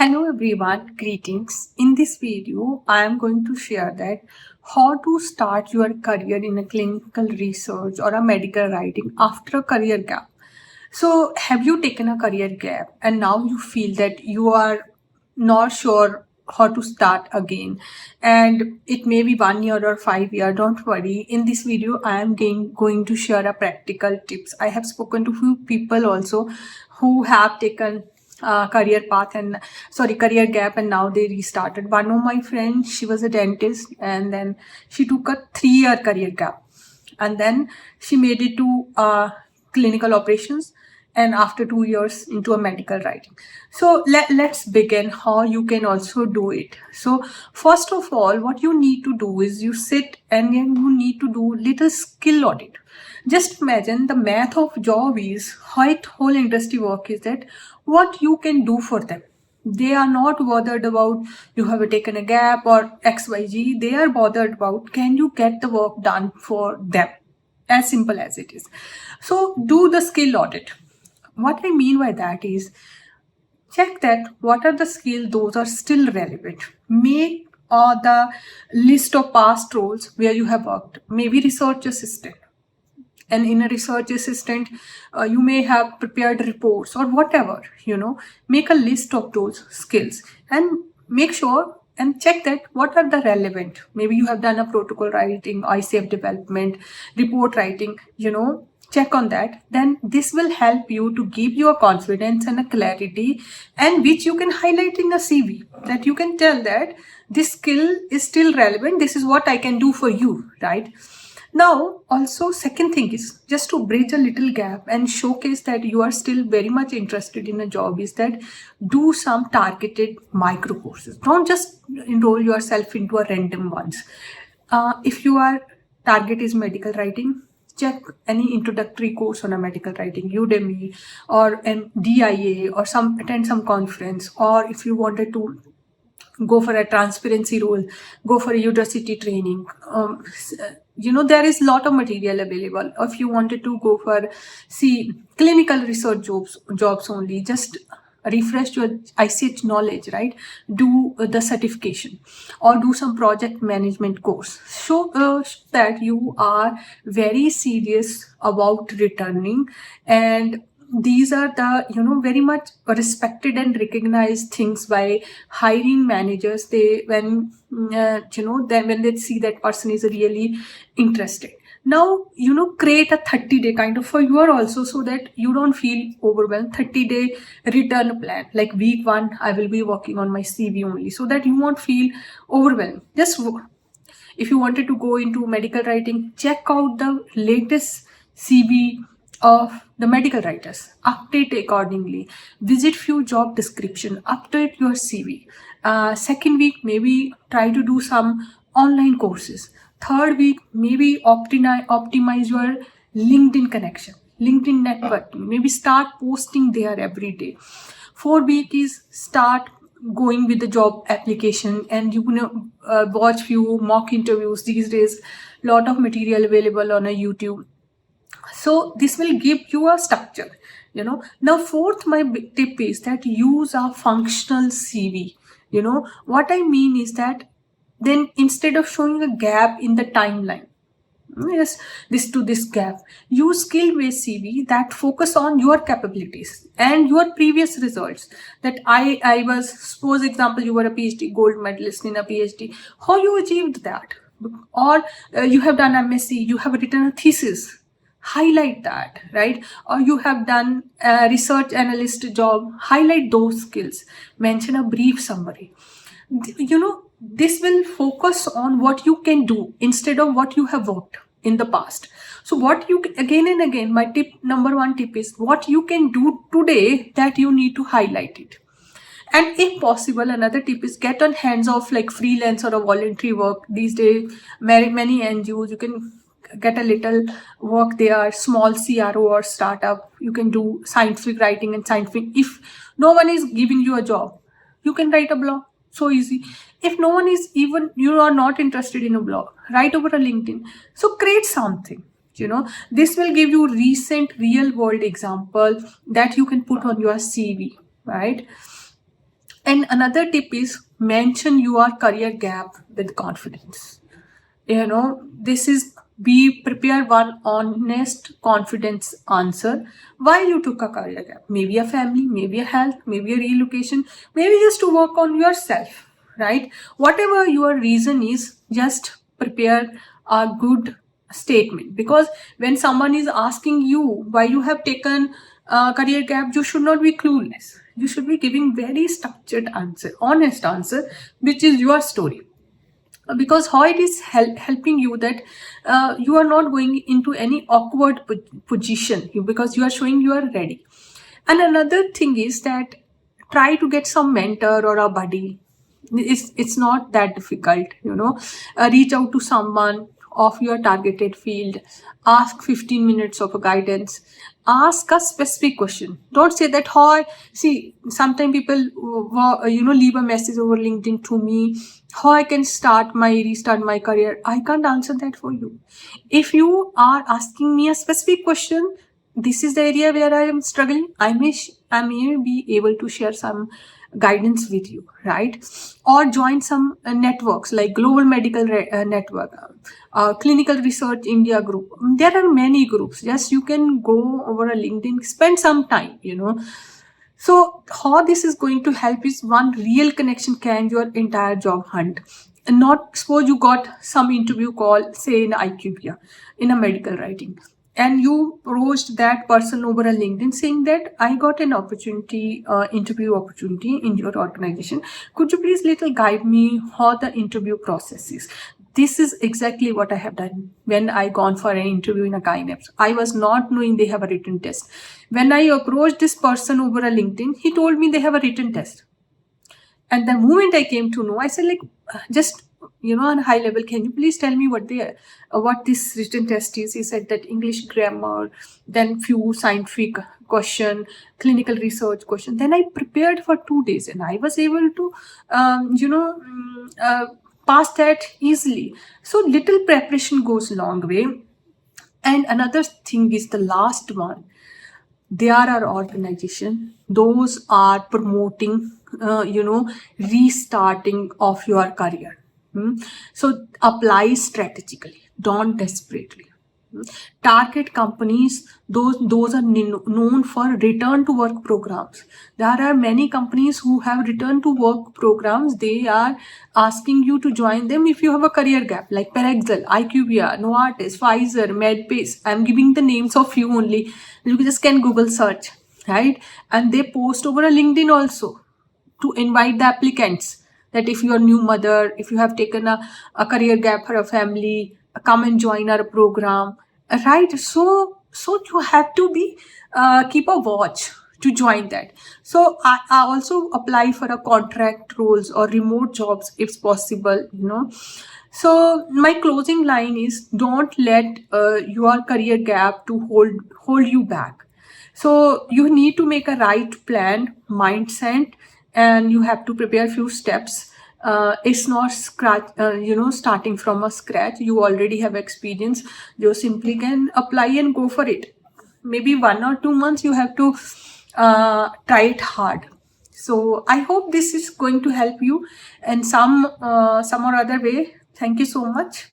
Hello everyone, greetings. In this video, I am going to share that how to start your career in a clinical research or a medical writing after a career gap. So, have you taken a career gap and now you feel that you are not sure how to start again, and it may be 1 year or 5 year? Don't worry. In this video, I am going to share a practical tips. I have spoken to few people also who have taken career path and career gap, and now they restarted. One of my friends, she was a dentist, and then she took a 3 year career gap, and then she made it to clinical operations, and after 2 years into a medical writing. So let's begin how you can also do it. So first of all, what you need to do is you sit and then you need to do little skill audit. Just imagine the math of job is how it whole industry work is that what you can do for them. They are not bothered about you have taken a gap or XYZ. They are bothered about can you get the work done for them. As simple as it is. So do the skill audit. What I mean by that is check that what are the skills those are still relevant. Make the list of past roles where you have worked. Maybe research assistant, and in a research assistant you may have prepared reports or whatever. Make a list of those skills and make sure and check that what are the relevant. Maybe you have done a protocol writing, ICF development, report writing. Check on that. Then this will help you to give you a confidence and a clarity, and which you can highlight in a CV, that you can tell that this skill is still relevant. This is what I can do for you, right? Now, also, second thing is just to bridge a little gap and showcase that you are still very much interested in a job, is that do some targeted micro courses. Don't just enroll yourself into a random ones. If your target is medical writing, check any introductory course on a medical writing, Udemy or an DIA, or attend some conference. Or if you wanted to go for a transparency role, go for a university training. There is a lot of material available. If you wanted to go for clinical research jobs only, just refresh your ICH knowledge, right? Do the certification or do some project management course. Show that you are very serious about returning, and these are the very much respected and recognized things by hiring managers. They when then when they see that person is really interested. Now create a 30-day kind of for you also, so that you don't feel overwhelmed. 30-day return plan, like week 1 I will be working on my CV only, so that you won't feel overwhelmed. Just if you wanted to go into medical writing, check out the latest CV of the medical writers, update accordingly, visit few job description, update your CV. Second week, maybe try to do some online courses. Third week, maybe optimize your LinkedIn connection, LinkedIn networking, maybe start posting there every day. Fourth week is start going with the job application, and watch few mock interviews. These days lot of material available on a YouTube, so this will give you a structure. Now fourth, my big tip is that use a functional CV. What I mean is that then instead of showing a gap in the timeline, yes, this to this gap, use skill based CV that focus on your capabilities and your previous results. That I was, suppose example, you were a PhD gold medalist in a PhD, how you achieved that. Or you have done MSc, you have written a thesis, highlight that, right? Or you have done a research analyst job, highlight those skills, mention a brief summary. This will focus on what you can do instead of what you have worked in the past. So what you again and again, my number 1 tip is what you can do today, that you need to highlight it. And if possible, another tip is get on hands of like freelance or a voluntary work. These days many NGOs, you can get a little work there, small CRO or startup. You can do scientific writing and scientific. If no one is giving you a job, you can write a blog. So easy. If no one is, even you are not interested in a blog, write over a LinkedIn. So create something. This will give you recent real world example that you can put on your CV, right? And another tip is mention your career gap with confidence. This is be prepare one honest confidence answer why you took a career gap. Maybe a family, maybe a health, maybe a relocation, maybe just to work on yourself, right? Whatever your reason is, just prepare a good statement, because when someone is asking you why you have taken a career gap, you should not be clueless. You should be giving very structured answer, honest answer, which is your story, because how it is helping you that you are not going into any awkward position, because you are showing you are ready. And another thing is that try to get some mentor or a buddy. It's not that difficult, reach out to someone of your targeted field, ask 15 minutes of a guidance, ask a specific question. Don't say that how. See, sometimes people leave a message over LinkedIn to me, how I can restart my career. I can't answer that for you. If you are asking me a specific question, this is the area where I am struggling, I may be able to share some guidance with you, right? Or join some networks like Global Medical Network, Clinical Research India group. There are many groups. Just you can go over a LinkedIn, spend some time, So how this is going to help is one real connection can your entire job hunt. And not suppose you got some interview call, say in IQVIA, in a medical writing, and you approached that person over a LinkedIn saying that I got an opportunity, interview opportunity in your organization. Could you please little guide me how the interview process is? This is exactly what I have done when I gone for an interview in a Gyneps. I was not knowing they have a written test. When I approached this person over a LinkedIn, he told me they have a written test. And the moment I came to know, I said, like, just on a high level, can you please tell me what this written test is? He said that English grammar, then few scientific question, clinical research question. Then I prepared for 2 days, and I was able to, pass that easily. So little preparation goes a long way. And another thing is the last one. There are organizations, those are promoting restarting of your career. So apply strategically, don't desperately. Target companies, those are known for return to work programs. There are many companies who have return to work programs. They are asking you to join them if you have a career gap, like Parexel, IQVIA, Novartis, Pfizer, Medpace. I'm giving the names of few only. You just can Google search, right? And they post over a LinkedIn also to invite the applicants that if you are new mother, if you have taken a career gap for a family, come and join our program, right? So you have to be keep a watch to join that. So I also apply for a contract roles or remote jobs if possible, So my closing line is, don't let your career gap to hold you back. So you need to make a right plan, mindset, and you have to prepare few steps. It's not starting from a scratch. You already have experience. You simply can apply and go for it. Maybe 1 or 2 months you have to try it hard. So I hope this is going to help you in some or other way. Thank you so much.